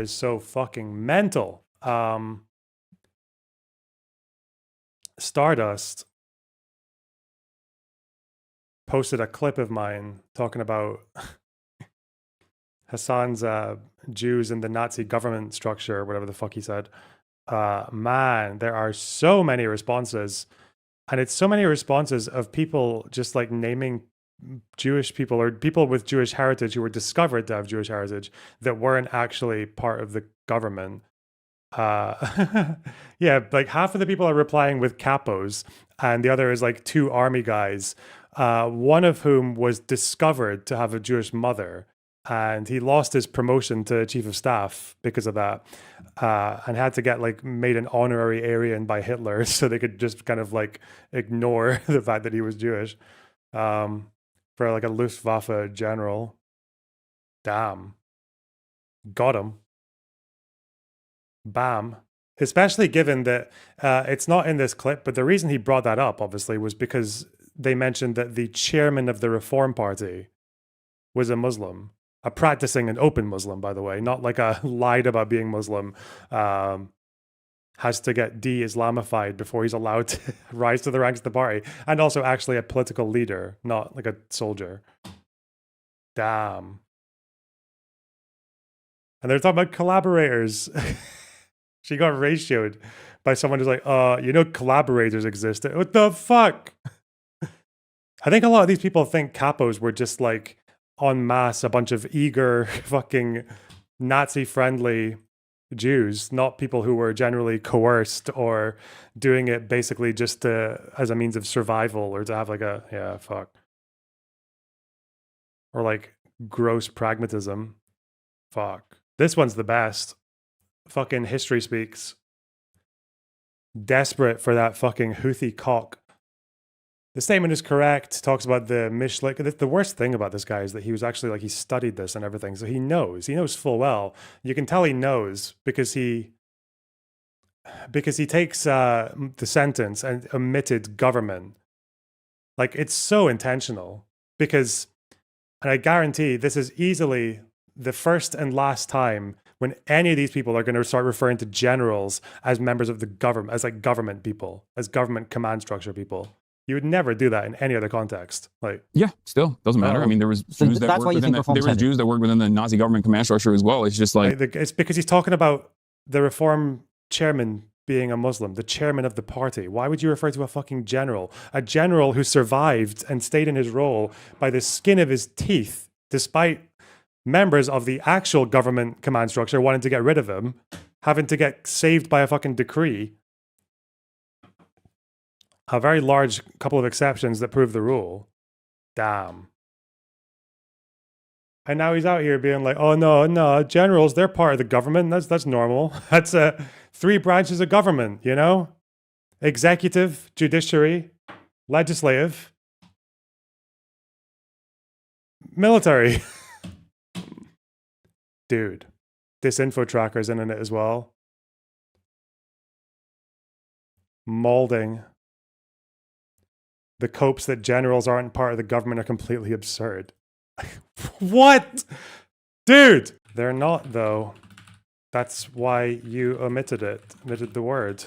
is so fucking mental. Stardust posted a clip of mine talking about HASAN's Jews in the Nazi government structure, whatever the fuck he said. Man, there are so many responses. And it's so many responses of people just like naming Jewish people or people with Jewish heritage who were discovered to have Jewish heritage that weren't actually part of the government. Yeah, like half of the people are replying with capos, and the other is like two army guys, one of whom was discovered to have a Jewish mother, and he lost his promotion to chief of staff because of that, and had to get like made an honorary Aryan by Hitler so they could just kind of like ignore the fact that he was Jewish, for like a Luftwaffe general. Damn, got him. Bam. Especially given that it's not in this clip, but the reason he brought that up, obviously, was because they mentioned that the chairman of the Reform Party was a Muslim, a practicing and open Muslim, by the way, not like a lied about being Muslim, has to get de-Islamified before he's allowed to rise to the ranks of the party, and also actually a political leader, not like a soldier. Damn. And they're talking about collaborators. She got ratioed by someone who's like, you know, collaborators exist. What the fuck? I think a lot of these people think capos were just like en masse a bunch of eager fucking Nazi-friendly Jews, not people who were generally coerced or doing it basically just as a means of survival or to have like a, yeah, fuck. Or like gross pragmatism. Fuck. This one's the best. Fucking history speaks. Desperate for that fucking Houthi cock. The statement is correct. Talks about the Mishlik. The worst thing about this guy is that he was actually like, he studied this and everything. So he knows full well. You can tell he knows because he takes the sentence and omitted government. Like, it's so intentional because, and I guarantee this is easily the first and last time when any of these people are going to start referring to generals as members of the government, as like government people, as government command structure people. You would never do that in any other context. Like, yeah, still doesn't matter. I mean, there was Jews that worked within Jews that worked within the Nazi government command structure as well. It's just like it's because he's talking about the reform chairman being a Muslim, the chairman of the party. Why would you refer to a fucking general? A general who survived and stayed in his role by the skin of his teeth, despite members of the actual government command structure wanting to get rid of him, having to get saved by a fucking decree. A very large couple of exceptions that prove the rule. Damn. And now he's out here being like, oh no, generals, they're part of the government. That's normal. That's 3 branches of government, you know? Executive, judiciary, legislative, military. Dude, this info tracker's in it as well. Molding. The copes that generals aren't part of the government are completely absurd. What? Dude! They're not, though. That's why you omitted the word.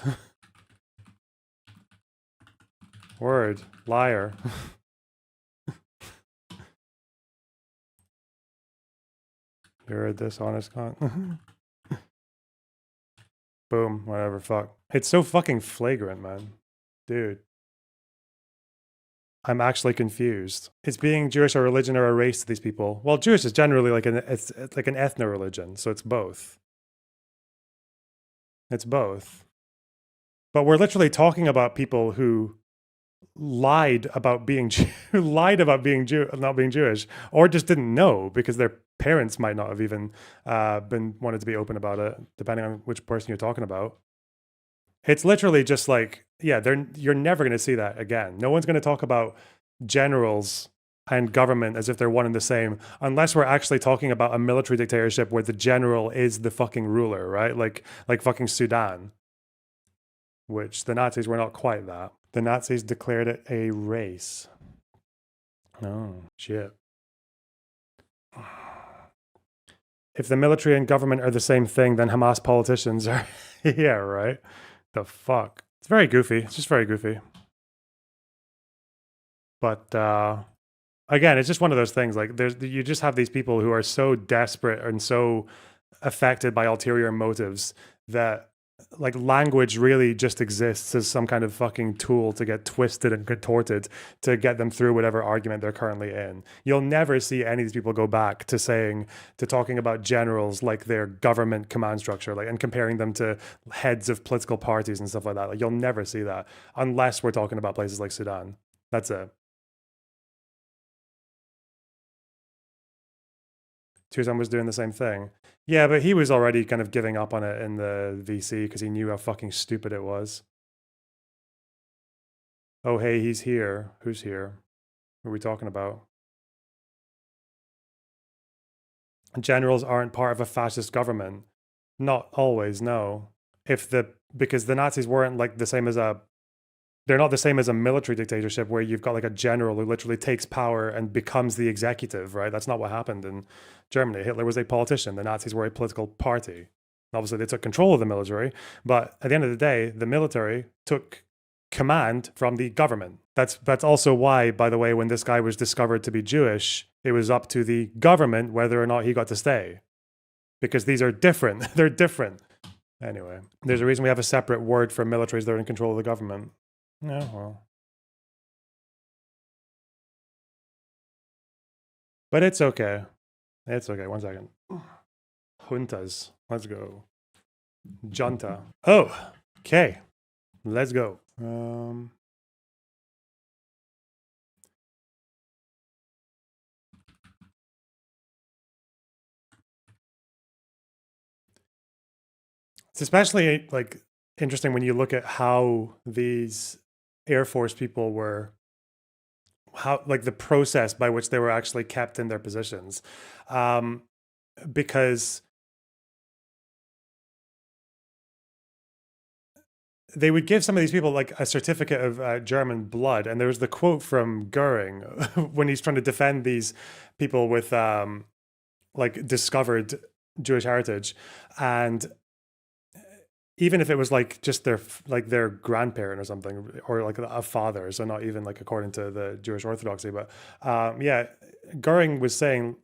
Word. Liar. You're a dishonest con. Boom. Whatever. Fuck. It's so fucking flagrant, man. Dude. I'm actually confused. Is being Jewish a religion or a race to these people? Well, Jewish is generally like it's like an ethno-religion, so it's both. It's both. But we're literally talking about people who lied about being not being Jewish, or just didn't know because their parents might not have even been wanted to be open about it, depending on which person you're talking about. It's literally just like, yeah, you're never going to see that again. No one's going to talk about generals and government as if they're one and the same, unless we're actually talking about a military dictatorship where the general is the fucking ruler, right? Like fucking Sudan, which the Nazis were not quite that. The Nazis declared it a race. Oh, shit. if the military and government are the same thing, then Hamas politicians are. Yeah, right. The fuck. It's very goofy. It's just very goofy. But again, it's just one of those things. Like you just have these people who are so desperate and so affected by ulterior motives that like language really just exists as some kind of fucking tool to get twisted and contorted to get them through whatever argument they're currently in. You'll never see any of these people go back to talking about generals like their government command structure, like, and comparing them to heads of political parties and stuff like that. Like, you'll never see that unless we're talking about places like Sudan. That's it. Tuzan was doing the same thing. Yeah, but he was already kind of giving up on it in the VC because he knew how fucking stupid it was. Oh, hey, he's here. Who's here? Who are we talking about? Generals aren't part of a fascist government. Not always, no. Because the Nazis weren't like the same as they're not the same as a military dictatorship where you've got like a general who literally takes power and becomes the executive, right? That's not what happened in Germany. Hitler was a politician. The Nazis were a political party. Obviously, they took control of the military, but at the end of the day, the military took command from the government. That's also why, by the way, when this guy was discovered to be Jewish, it was up to the government whether or not he got to stay. Because these are different. They're different. Anyway, there's a reason we have a separate word for militaries that are in control of the government. No, well. But it's okay. It's okay. 1 second. Juntas. Let's go. Junta. Oh, okay. Let's go. It's especially like interesting when you look at how these Air Force people were, how like the process by which they were actually kept in their positions, because they would give some of these people like a certificate of German blood, and there was the quote from Goering when he's trying to defend these people with like discovered Jewish heritage, and even if it was like just their grandparent or something, or like a father, so not even like according to the Jewish Orthodoxy, but yeah, Goering was saying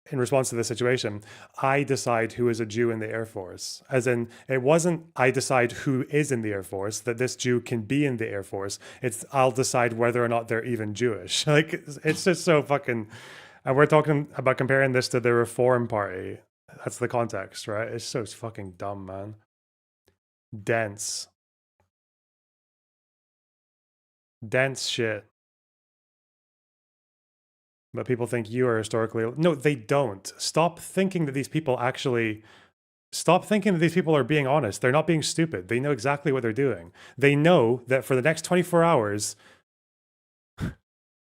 in response to the situation, I decide who is a Jew in the Air Force. As in, it wasn't I decide who is in the Air Force, that this Jew can be in the Air Force. It's I'll decide whether or not they're even Jewish. Like, it's just so fucking, and we're talking about comparing this to the Reform Party. That's the context, right? It's so fucking dumb, man. Dense shit. But people think you are historically. No, they don't. Stop thinking that these people are being honest. They're not being stupid. They know exactly what they're doing. They know that for the next 24 hours,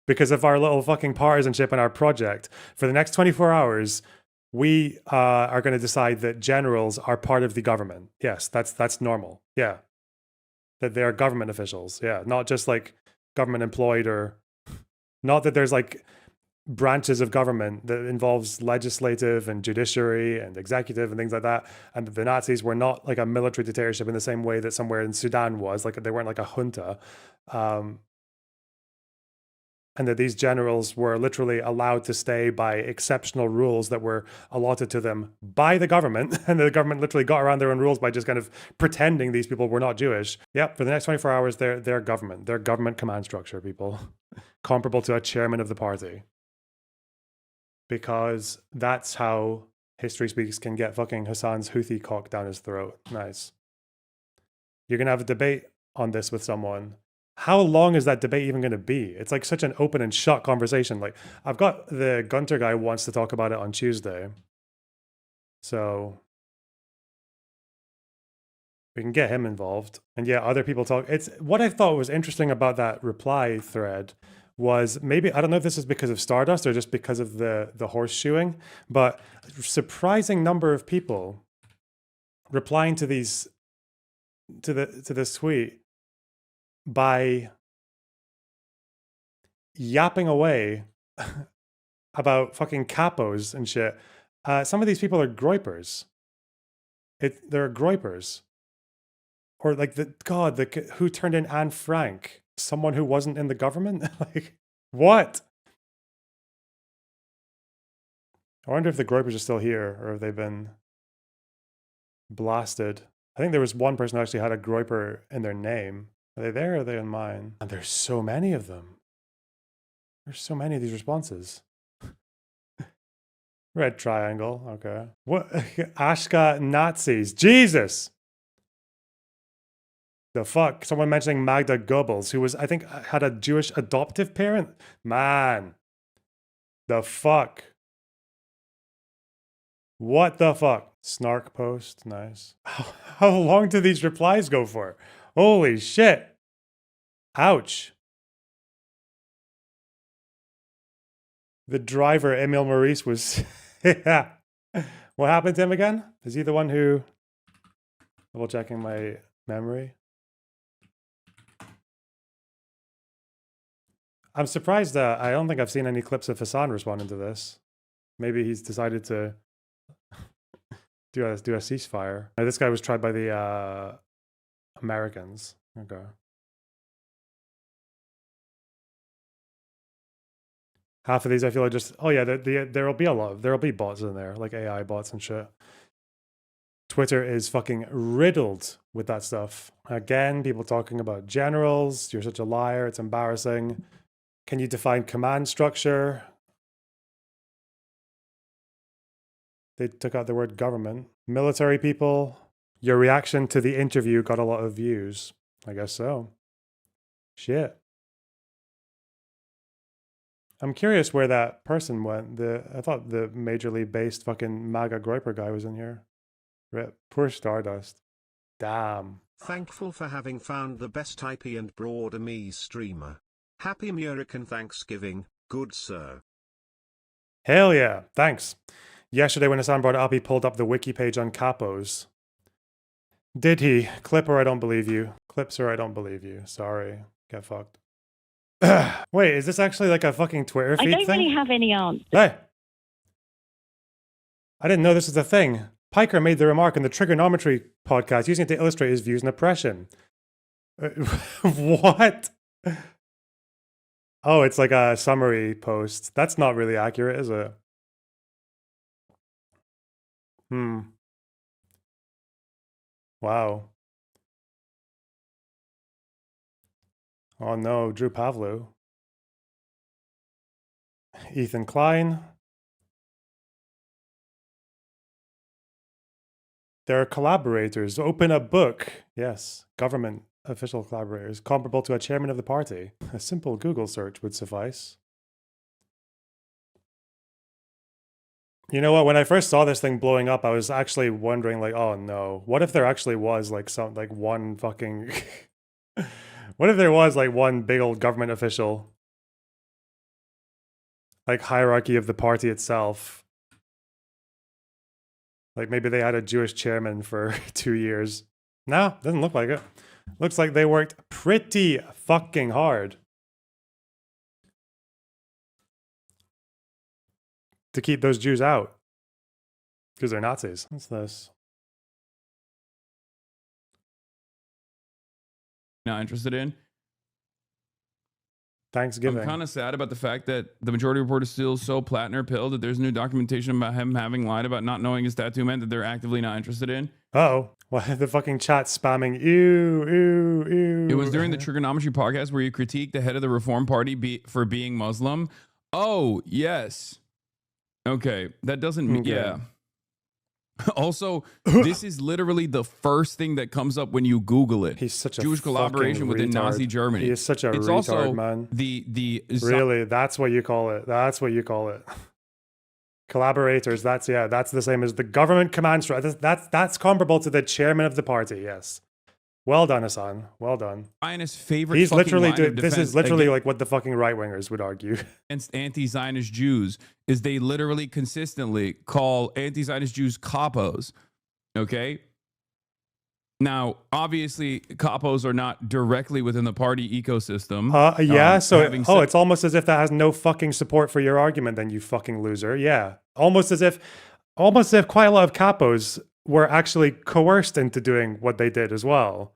because of our little fucking partisanship and our project, for the next 24 hours, we are going to decide that generals are part of the government. Yes, that's normal. Yeah. That they're government officials. Yeah. Not just like government employed, or not that there's like branches of government that involves legislative and judiciary and executive and things like that. And the Nazis were not like a military dictatorship in the same way that somewhere in Sudan was. Like, they weren't like a junta. And that these generals were literally allowed to stay by exceptional rules that were allotted to them by the government. And the government literally got around their own rules by just kind of pretending these people were not Jewish. Yep, for the next 24 hours, they're government. They're government command structure, people. Comparable to a chairman of the party. Because that's how History Speaks can get fucking HASAN's Houthi cock down his throat. Nice. You're going to have a debate on this with someone. How long is that debate even going to be? It's like such an open and shut conversation. Like, I've got the Gunter guy wants to talk about it on Tuesday. So we can get him involved. And yeah, other people talk. It's what I thought was interesting about that reply thread was, maybe, I don't know if this is because of Stardust or just because of the horseshoeing, but a surprising number of people replying to these, to this tweet by yapping away about fucking capos and shit, Some of these people are groypers. They're groypers. Or like who turned in Anne Frank? Someone who wasn't in the government? Like, what? I wonder if the groypers are still here or if they've been blasted. I think there was one person who actually had a groyper in their name. Are they there or are they in mine? And there's so many of them. There's so many of these responses. Red triangle, okay. What? Ashka Nazis. Jesus! The fuck? Someone mentioning Magda Goebbels, who was, I think, had a Jewish adoptive parent? Man. The fuck? What the fuck? Snark post, nice. How long do these replies go for? Holy shit. Ouch. The driver, Emil Maurice, was... yeah. What happened to him again? Is he the one who... Double checking my memory. I'm surprised that I don't think I've seen any clips of HASAN responding to this. Maybe he's decided to do a ceasefire. Now, this guy was tried by the Americans. Okay. Half of these I feel are just, oh yeah, there'll be bots in there, like AI bots and shit. Twitter is fucking riddled with that stuff. Again, people talking about generals. You're such a liar. It's embarrassing. Can you define command structure? They took out the word government. Military people. Your reaction to the interview got a lot of views. I guess so. Shit. I'm curious where that person went. I thought the majorly based fucking MAGA Groyper guy was in here. Rip. Poor Stardust. Damn. Thankful for having found the best IP and broader me streamer. Happy American Thanksgiving, good sir. Hell yeah. Thanks. Yesterday when HASAN brought it up, he pulled up the wiki page on capos. Did he? Clip or I don't believe you. Clips or I don't believe you. Sorry. Get fucked. Wait, is this actually like a fucking Twitter feed thing? I don't really have any answers. Hey! I didn't know this was a thing. Piker made the remark in the Trigonometry podcast, using it to illustrate his views on oppression. What? Oh, it's like a summary post. That's not really accurate, is it? Wow. Oh no, Drew Pavlou. Ethan Klein. There are collaborators. Open a book. Yes, government official collaborators, comparable to a chairman of the party. A simple Google search would suffice. You know what? When I first saw this thing blowing up, I was actually wondering, like, oh no, what if there actually was like one fucking... What if there was like one big old government official? Like hierarchy of the party itself. Like maybe they had a Jewish chairman for 2 years. No, doesn't look like it. Looks like they worked pretty fucking hard to keep those Jews out. Because they're Nazis. What's this? Not interested in. Thanksgiving. I'm kind of sad about the fact that the Majority Report is still so Plattner pilled that there's new documentation about him having lied about not knowing his tattoo meant that they're actively not interested in. Uh-oh. Why the fucking chat spamming, ew, ew, ew. It was during the Trigonometry podcast where you critiqued the head of the Reform Party for being Muslim. Oh, yes. Okay. That doesn't mean, yeah. Also, this is literally the first thing that comes up when you Google it. He's such a Jewish collaboration within retard. Nazi Germany. He is such a it's retard, also man. Really, that's what you call it. That's what you call it. Collaborators. That's the same as the government command structure. That's comparable to the chairman of the party. Yes. Well done, HASAN. Well done. Zionist favorite. He's literally doing this is literally like what the fucking right wingers would argue against anti-Zionist Jews is they literally consistently call anti-Zionist Jews capos. Okay. Now, obviously, capos are not directly within the party ecosystem. Yeah. So it's almost as if that has no fucking support for your argument. Then you fucking loser. Yeah. Almost as if almost if quite a lot of capos were actually coerced into doing what they did as well.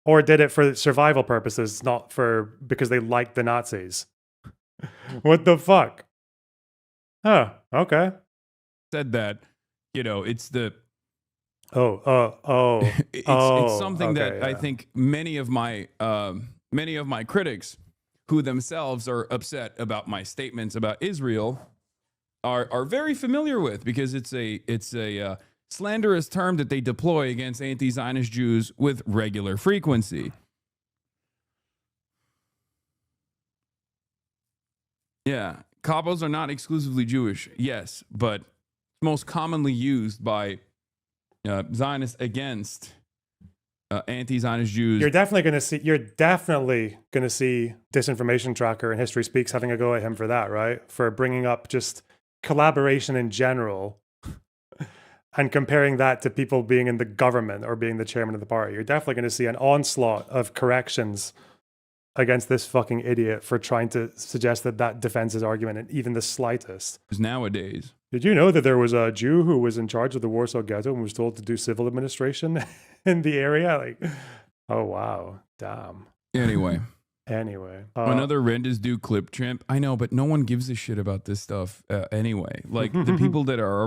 Or did it for survival purposes, not for because they liked the Nazis. What the fuck? Huh, okay. Said that, it's the it's something that I think many of my critics who themselves are upset about my statements about Israel are very familiar with, because it's a slanderous term that they deploy against anti-Zionist Jews with regular frequency. Yeah, capos are not exclusively Jewish, yes, but most commonly used by Zionists against anti-Zionist Jews. You're definitely going to see Disinformation Tracker and History Speaks having a go at him for that, right? For bringing up just collaboration in general and comparing that to people being in the government or being the chairman of the party. You're definitely going to see an onslaught of corrections against this fucking idiot for trying to suggest that defends his argument in even the slightest. Nowadays. Did you know that there was a Jew who was in charge of the Warsaw Ghetto and was told to do civil administration in the area? Like, oh, wow. Damn. Anyway. Another rent is due clip trimp. I know, but no one gives a shit about this stuff anyway. Like the people that are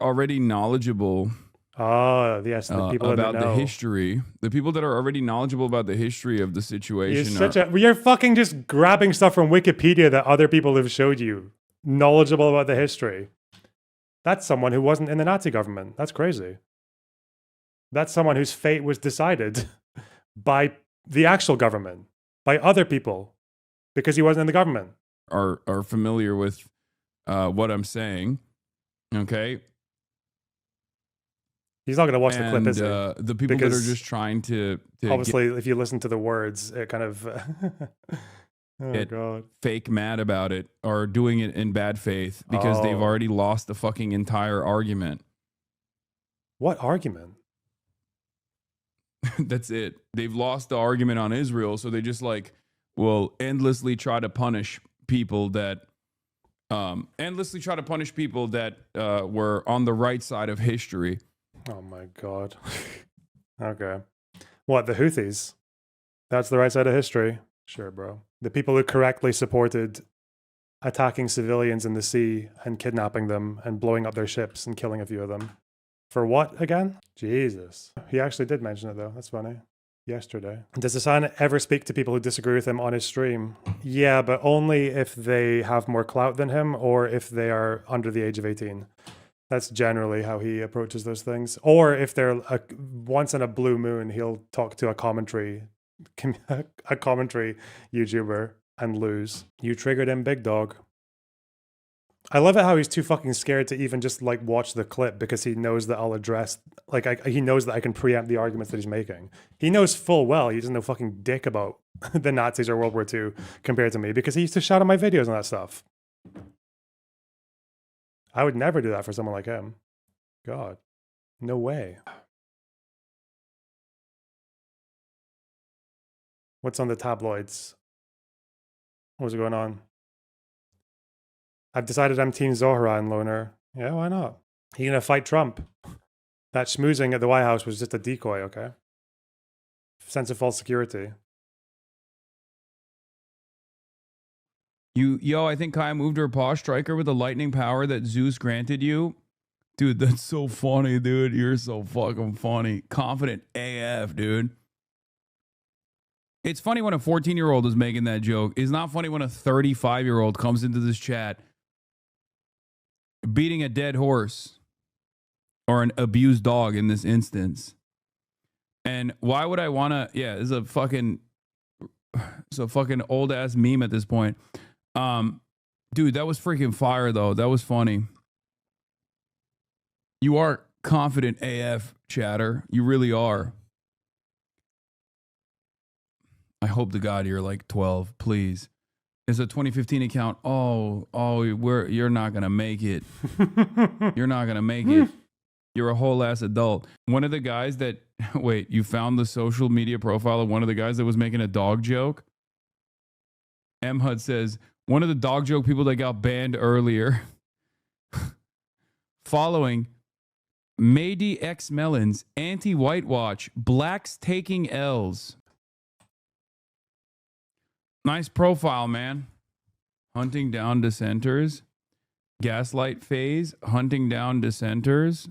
already knowledgeable. Oh, yes, the people about that know. The history. The people that are already knowledgeable about the history of the situation. You're fucking just grabbing stuff from Wikipedia that other people have showed you. Knowledgeable about the history. That's someone who wasn't in the Nazi government. That's crazy. That's someone whose fate was decided by the actual government, by other people, because he wasn't in the government. Are familiar with what I'm saying. Okay. He's not going to watch the clip, is he? The people that are just trying to obviously, if you listen to the words, it kind of God. Fake mad about it or doing it in bad faith because they've already lost the fucking entire argument. What argument? That's it. They've lost the argument on Israel, so they just will endlessly try to punish people that were on the right side of history. Oh my God. Okay. What, the Houthis? That's the right side of history? Sure, bro. The people who correctly supported attacking civilians in the sea and kidnapping them and blowing up their ships and killing a few of them. For what again? Jesus. He actually did mention it though. That's funny. Yesterday. Does HASAN ever speak to people who disagree with him on his stream? Yeah, but only if they have more clout than him or if they are under the age of 18. That's generally how he approaches those things. Or if they're once in a blue moon, he'll talk to a commentary YouTuber and lose. You triggered him, big dog. I love it how he's too fucking scared to even just watch the clip because he knows that I'll address, he knows that I can preempt the arguments that he's making. He knows full well he doesn't know fucking dick about the Nazis or World War II compared to me because he used to shout on my videos and that stuff. I would never do that for someone like him. God, no way. What's on the tabloids? What's going on? I've decided I'm Team Zohra and Loner. Yeah, why not? He's gonna fight Trump. That schmoozing at the White House was just a decoy, okay? Sense of false security. I think Kaya moved her paw striker with the lightning power that Zeus granted you. Dude, that's so funny, dude. You're so fucking funny. Confident AF, dude. It's funny when a 14-year-old is making that joke. It's not funny when a 35-year-old comes into this chat beating a dead horse or an abused dog in this instance. And why would I want to... Yeah, it's a fucking old-ass meme at this point. Dude, that was freaking fire, though. That was funny. You are confident AF, chatter. You really are. I hope to God you're 12, please. It's a 2015 account. You're not gonna make it. You're not gonna make it. You're a whole ass adult. One of the guys that wait, you found the social media profile of one of the guys that was making a dog joke. M HUD says one of the dog joke people that got banned earlier. following Mady X Melons, anti-whitewash, blacks taking L's. Nice profile, man. Hunting down dissenters. Gaslight phase, hunting down dissenters.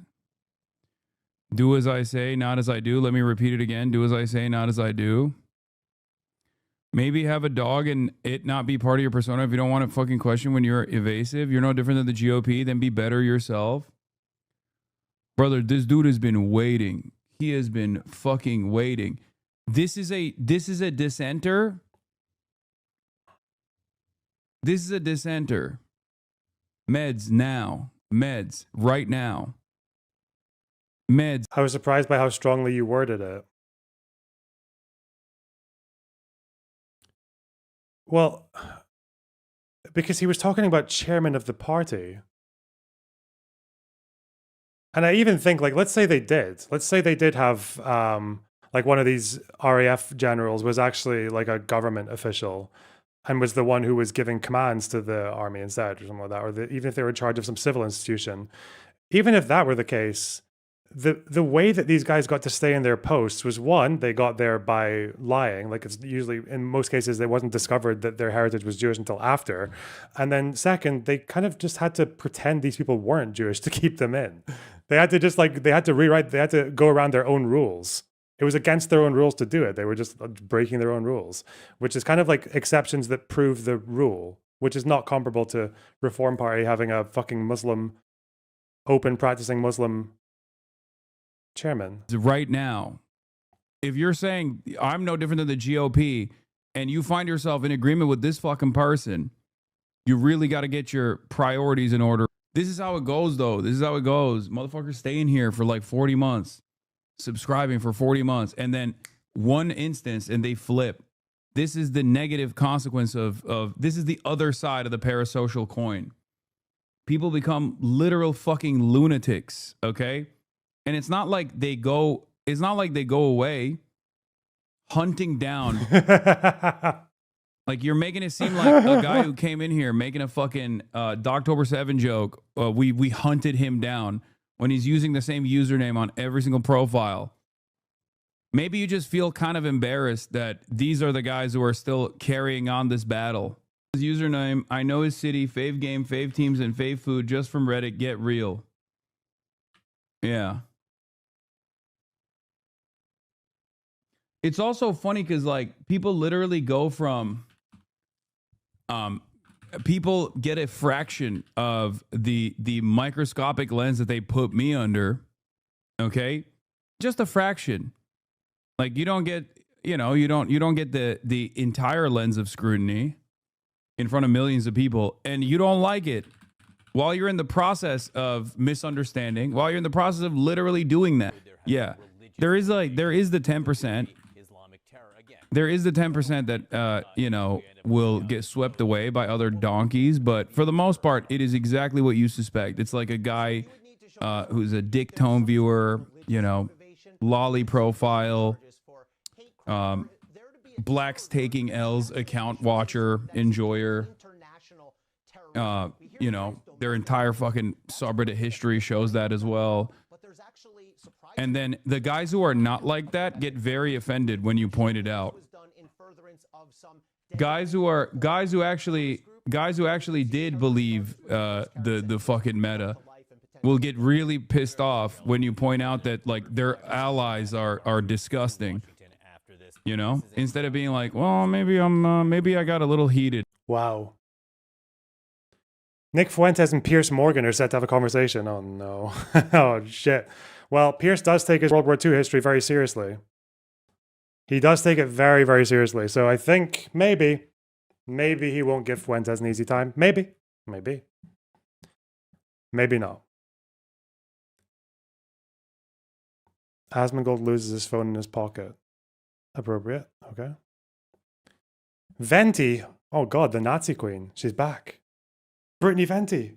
Do as I say, not as I do. Let me repeat it again. Do as I say, not as I do. Maybe have a dog and it not be part of your persona. If you don't want to fucking question when you're evasive, you're no different than the GOP, then be better yourself. Brother, this dude has been waiting. He has been fucking waiting. This is a dissenter. This is a dissenter. Meds now. Meds right now. Meds. I was surprised by how strongly you worded it. Well, because he was talking about chairman of the party. And I even think, like, let's say they did. Let's say they did have, like, one of these RAF generals was actually like a government official and was the one who was giving commands to the army instead or something like that. Or even if they were in charge of some civil institution. Even if that were the case, the way that these guys got to stay in their posts was, one, they got there by lying. Like, it's usually, in most cases, it wasn't discovered that their heritage was Jewish until after. And then second, they kind of just had to pretend these people weren't Jewish to keep them in. They had to just they had to go around their own rules. It was against their own rules to do it. They were just breaking their own rules, which is kind of like exceptions that prove the rule, which is not comparable to Reform Party having a fucking Muslim, open practicing Muslim chairman. Right now, if you're saying I'm no different than the GOP and you find yourself in agreement with this fucking person, you really got to get your priorities in order. This is how it goes, though. This is how it goes. Motherfuckers stay in here for like 40 months, subscribing for 40 months, and then one instance and they flip. This is the negative consequence of this is the other side of the parasocial coin. People become literal fucking lunatics, okay? And it's not like they go away hunting down. Like, you're making it seem like a guy who came in here making a fucking Doctober 7 joke. We hunted him down when he's using the same username on every single profile. Maybe you just feel kind of embarrassed that these are the guys who are still carrying on this battle. His username, I know his city, fave game, fave teams, and fave food just from Reddit. Get real. Yeah. It's also funny because, like, people literally go from people get a fraction of the microscopic lens that they put me under, okay? Just a fraction. Like, you don't get, you don't get the entire lens of scrutiny in front of millions of people, and you don't like it while you're in the process of misunderstanding, while you're in the process of literally doing that. Yeah. There is the 10%. There is the 10% that, will get swept away by other donkeys. But for the most part, it is exactly what you suspect. It's like a guy who's a dick tone viewer, lolly profile, blacks taking L's account watcher, enjoyer. Their entire fucking subreddit history shows that as well. And then the guys who are not like that get very offended when you point it out. Guys who actually did believe the fucking meta will get really pissed off when you point out that, like, their allies are disgusting. Instead of being like, well, maybe I got a little heated. Wow. Nick Fuentes and Pierce Morgan are set to have a conversation. Oh no. Oh shit. Well, Pierce does take his World War II history very seriously. He does take it very, very seriously. So I think maybe he won't give Fuentes an easy time. Maybe not. Asmongold loses his phone in his pocket. Appropriate. Okay. Venti. Oh God, the Nazi queen. She's back. Brittany Venti.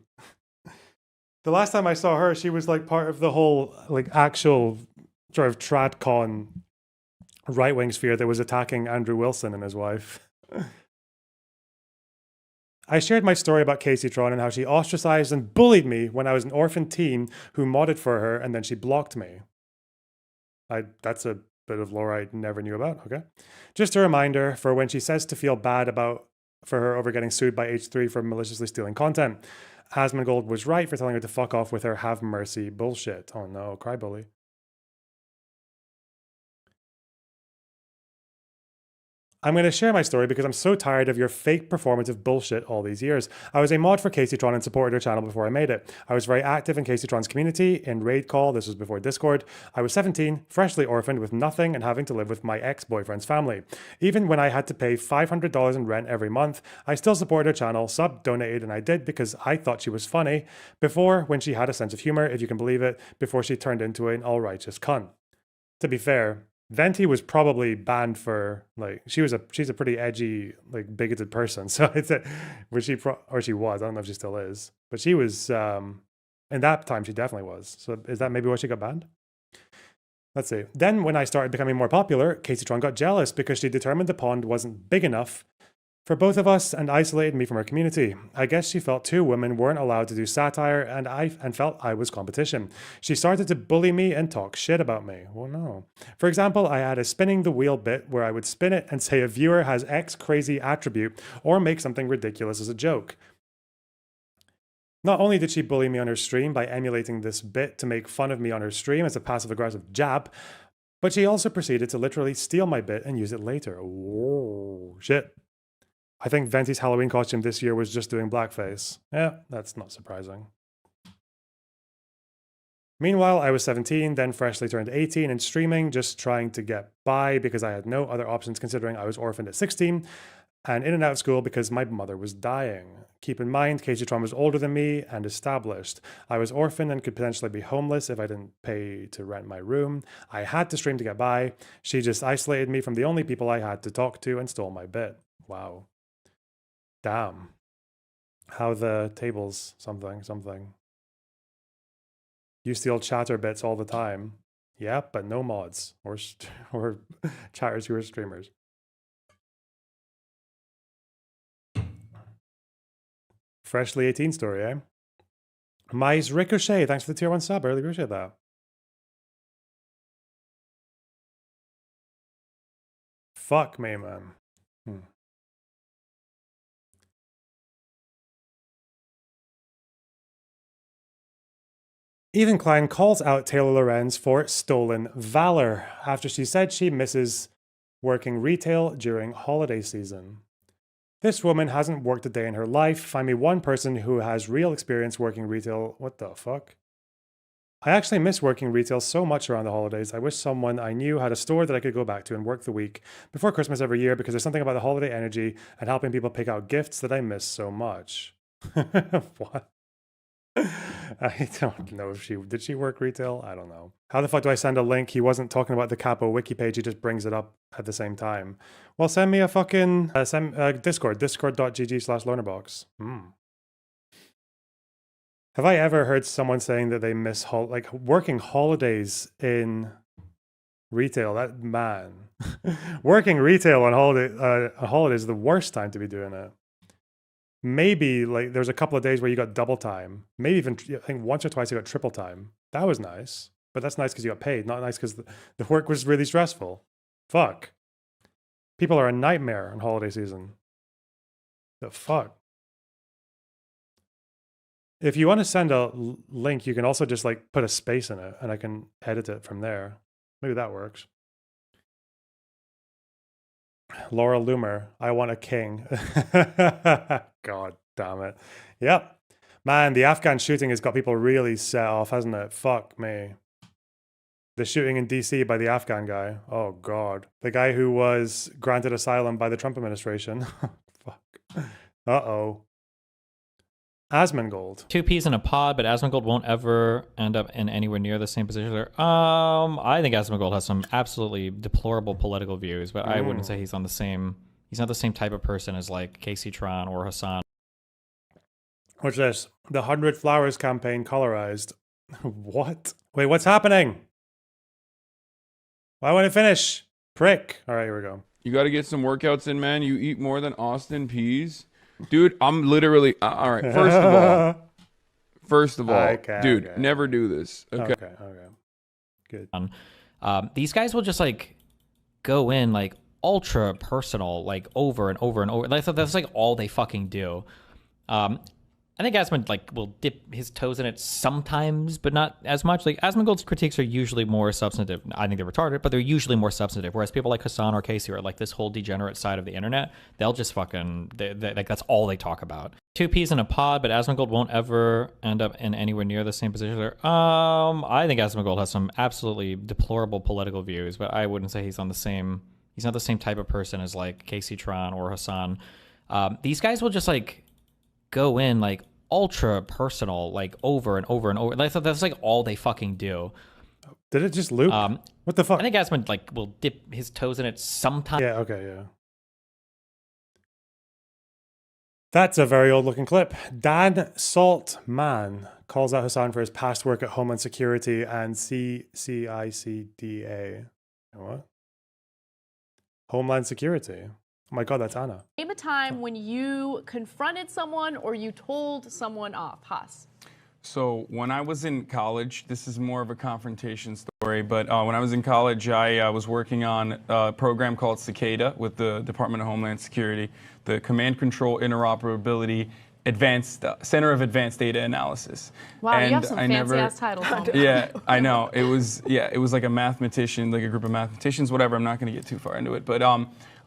The last time I saw her, she was like part of the whole, like, actual sort of tradcon right-wing sphere that was attacking Andrew Wilson and his wife. I shared my story about Casey Tron and how she ostracized and bullied me when I was an orphan teen who modded for her, and then she blocked me. That's a bit of lore I never knew about. Okay. Just a reminder for when she says to feel bad for her over getting sued by H3 for maliciously stealing content. Asmongold was right for telling her to fuck off with her have mercy bullshit. Oh no, cry bully. I'm going to share my story because I'm so tired of your fake performative bullshit all these years. I was a mod for Caseytron and supported her channel before I made it. I was very active in Caseytron's community, in Raid Call, this was before Discord. I was 17, freshly orphaned with nothing and having to live with my ex-boyfriend's family. Even when I had to pay $500 in rent every month, I still supported her channel, donated, and I did because I thought she was funny. Before, when she had a sense of humor, if you can believe it, before she turned into an all-righteous cunt. To be fair, Venti was probably banned for like she's a pretty edgy, like bigoted person. So it's she was, I don't know if she still is, but she was in that time she definitely was. So is that maybe why she got banned? Let's see. Then when I started becoming more popular, Caseytron got jealous because she determined the pond wasn't big enough for both of us and isolated me from her community. I guess she felt two women weren't allowed to do satire and felt I was competition. She started to bully me and talk shit about me. Oh no. For example, I had a spinning the wheel bit where I would spin it and say a viewer has X crazy attribute or make something ridiculous as a joke. Not only did she bully me on her stream by emulating this bit to make fun of me on her stream as a passive-aggressive jab, but she also proceeded to literally steal my bit and use it later. Whoa, shit. I think Venti's Halloween costume this year was just doing blackface. Yeah, that's not surprising. Meanwhile, I was 17, then freshly turned 18 and streaming, just trying to get by because I had no other options considering I was orphaned at 16 and in and out of school because my mother was dying. Keep in mind, Caseytron was older than me and established. I was orphaned and could potentially be homeless if I didn't pay to rent my room. I had to stream to get by. She just isolated me from the only people I had to talk to and stole my bit. Wow. Damn. How the tables, something. You steal chatter bits all the time. Yeah, but no mods or chatters who are streamers. Freshly 18 story, eh? Mice Ricochet, thanks for the tier 1 sub. I really appreciate that. Fuck me, man. Ethan Klein calls out Taylor Lorenz for stolen valor after she said she misses working retail during holiday season. This woman hasn't worked a day in her life. Find me one person who has real experience working retail. What the fuck? I actually miss working retail so much around the holidays. I wish someone I knew had a store that I could go back to and work the week before Christmas every year because there's something about the holiday energy and helping people pick out gifts that I miss so much. What? I don't know if did she work retail? I don't know. How the fuck do I send a link? He wasn't talking about the Capo wiki page. He just brings it up at the same time. Well, send me a fucking Discord, discord.gg/lonerbox. Have I ever heard someone saying that they miss like working holidays in retail? That man, working retail on holidays is the worst time to be doing it. Maybe like there's a couple of days where you got double time. Maybe even I think once or twice you got triple time. That was nice. But that's nice because you got paid, not nice because the work was really stressful. Fuck. People are a nightmare on holiday season. The fuck. If you want to send a link, you can also just like put a space in it and I can edit it from there. Maybe that works. Laura Loomer, I want a king. God damn it. Yep. Man, the Afghan shooting has got people really set off, hasn't it? Fuck me. The shooting in DC by the Afghan guy. Oh, God. The guy who was granted asylum by the Trump administration. Fuck. Uh-oh. Asmongold. Two peas in a pod, but Asmongold won't ever end up in anywhere near the same position. I think Asmongold has some absolutely deplorable political views, but I wouldn't say he's on the same. He's not the same type of person as like Casey Tron or HASAN. What's this? The 100 Flowers campaign colorized. What? Wait, what's happening? Why won't it finish? Prick. All right, here we go. You got to get some workouts in, man. You eat more than Austin peas. Dude, I'm literally all right. First of all, dude, never do this. Okay. Good. These guys will just like go in like ultra personal, like over and over and over. That's like all they fucking do. I think Asmund like will dip his toes in it sometimes, but not as much. Like Asmongold's critiques are usually more substantive. I think they're retarded, but they're usually more substantive. Whereas people like HASAN or Casey or like this whole degenerate side of the internet, they'll just fucking like that's all they talk about. Two peas in a pod, but Asmongold won't ever end up in anywhere near the same position. I think Asmongold has some absolutely deplorable political views, but I wouldn't say he's on the same. He's not the same type of person as like Casey Tron or HASAN. These guys will just like go in like ultra personal, like over and over and over. That's like all they fucking do. Did it just loop? What the fuck? I think Asmund like will dip his toes in it sometimes. Yeah, okay, yeah. That's a very old looking clip. Dan Saltman calls out HASAN for his past work at Homeland Security and CICDA. What? Homeland Security. Oh my God, that's Anna. Name a time when you confronted someone or you told someone off. Haas. So when I was in college, this is more of a confrontation story, but when I was in college, I was working on a program called Cicada with the Department of Homeland Security, the Command Control Interoperability Center of Advanced Data Analysis. Wow, and you have some fancy-ass titles. Yeah, I know. It was like a mathematician, like a group of mathematicians, whatever. I'm not going to get too far into it, but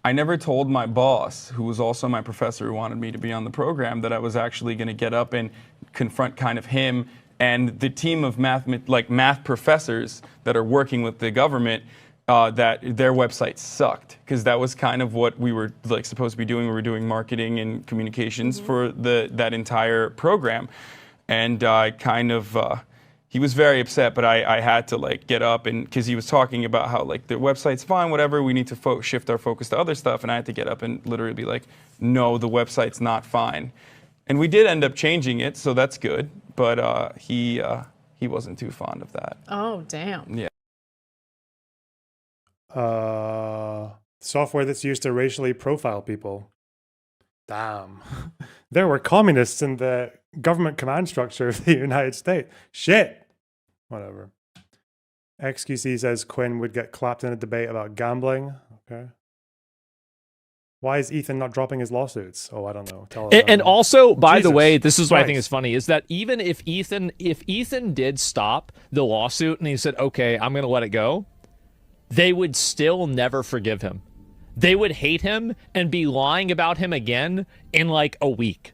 I never told my boss, who was also my professor who wanted me to be on the program, that I was actually going to get up and confront kind of him and the team of math professors that are working with the government, that their website sucked, because that was kind of what we were like supposed to be doing. We were doing marketing and communications for that entire program, and I kind of. He was very upset, but I had to like get up, and because he was talking about how like their website's fine, whatever, we need to shift our focus to other stuff, and I had to get up and literally be like, no, the website's not fine. And we did end up changing it, so that's good, but he wasn't too fond of that. Oh, damn. Yeah. Software that's used to racially profile people. Damn. There were communists in the government command structure of the United States. Shit. Whatever. XQC says Quinn would get clapped in a debate about gambling. Okay. Why is Ethan not dropping his lawsuits? Oh, I don't know. Tell us. And also, by the Jesus way, this is what I think Christ. is funny, is that even if Ethan did stop the lawsuit and he said, okay, I'm going to let it go, they would still never forgive him. They would hate him and be lying about him again in like a week.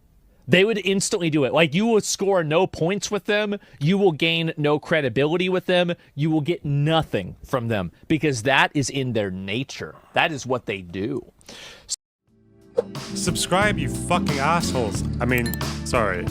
They would instantly do it. Like, you will score no points with them. You will gain no credibility with them. You will get nothing from them because that is in their nature. That is what they do. Subscribe, you fucking assholes. I mean, sorry.